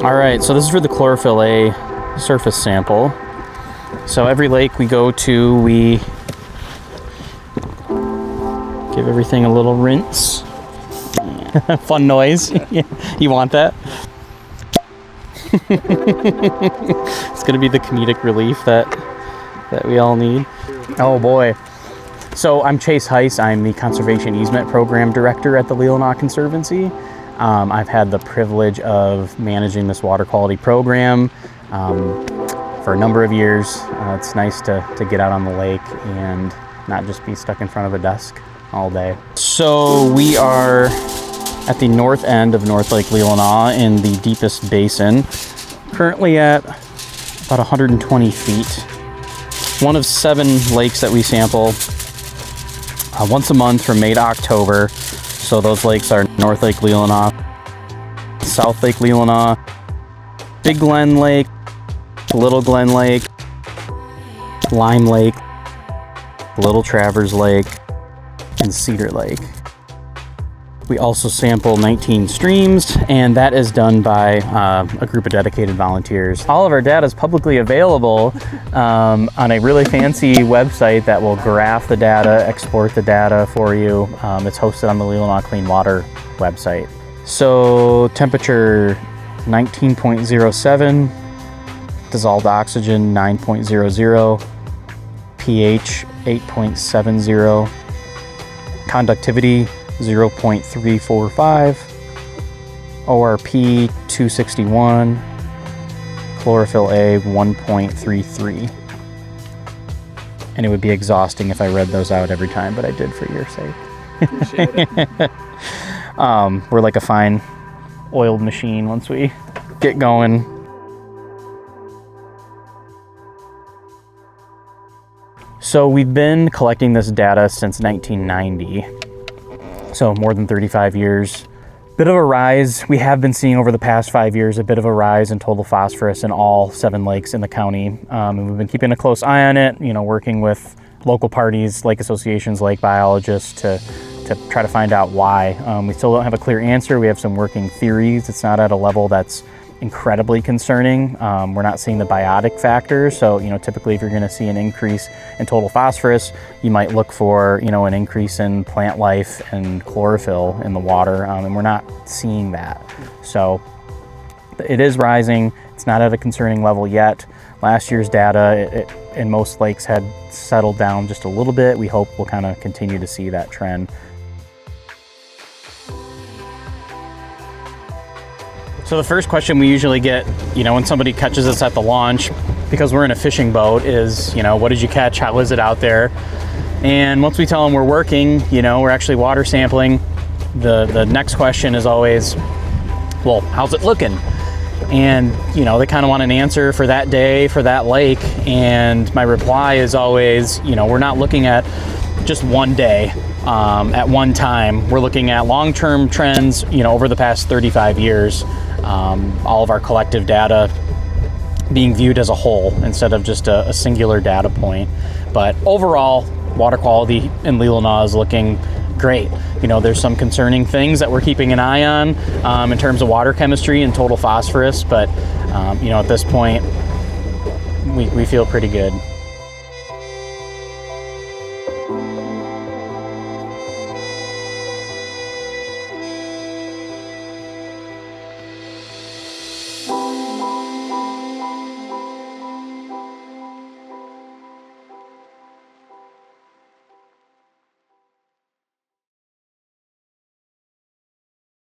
All right, so this is for the chlorophyll A surface sample. So every lake we go to, we give everything a little rinse. Fun noise. You want that? It's gonna be the comedic relief that we all need. Oh boy. So I'm Chase Heise. I'm the Conservation Easement Program Director at the Leelanau Conservancy. I've had the privilege of managing this water quality program for a number of years. It's nice to get out on the lake and not just be stuck in front of a desk all day. So we are at the north end of North Lake Leelanau in the deepest basin, currently at about 120 feet. One of 7 lakes that we sample once a month from May to October. So those lakes are North Lake Leelanau, South Lake Leelanau, Big Glen Lake, Little Glen Lake, Lime Lake, Little Travers Lake, and Cedar Lake. We also sample 19 streams, and that is done by a group of dedicated volunteers. All of our data is publicly available on a really fancy website that will graph the data, export the data for you. It's hosted on the Leelanau Clean Water website. So temperature 19.07, dissolved oxygen 9.00, pH 8.70, conductivity 0.345, ORP 261, chlorophyll A 1.33. And it would be exhausting if I read those out every time, but I did for your sake. Appreciate it. We're like a fine oiled machine once we get going. So we've been collecting this data since 1990. So more than 35 years. Bit of a rise. We have been seeing over the past 5 years a bit of a rise in total phosphorus in all 7 lakes in the county. And we've been keeping a close eye on it, working with local parties, lake associations, lake biologists to try to find out why. We still don't have a clear answer. We have some working theories. It's not at a level that's incredibly concerning. We're not seeing the biotic factor. So, typically if you're going to see an increase in total phosphorus, you might look for, an increase in plant life and chlorophyll in the water. And we're not seeing that. So it is rising. It's not at a concerning level yet. Last year's data in most lakes had settled down just a little bit. We hope we'll kind of continue to see that trend. So the first question we usually get, when somebody catches us at the launch, because we're in a fishing boat, is, what did you catch? How is it out there? And once we tell them we're working, we're actually water sampling, the next question is always, well, how's it looking? And, they kind of want an answer for that day, for that lake. And my reply is always, we're not looking at just one day at one time. We're looking at long-term trends, over the past 35 years. All of our collective data being viewed as a whole instead of just a singular data point. But overall, water quality in Leelanau is looking great. There's some concerning things that we're keeping an eye on in terms of water chemistry and total phosphorus, but at this point, we feel pretty good.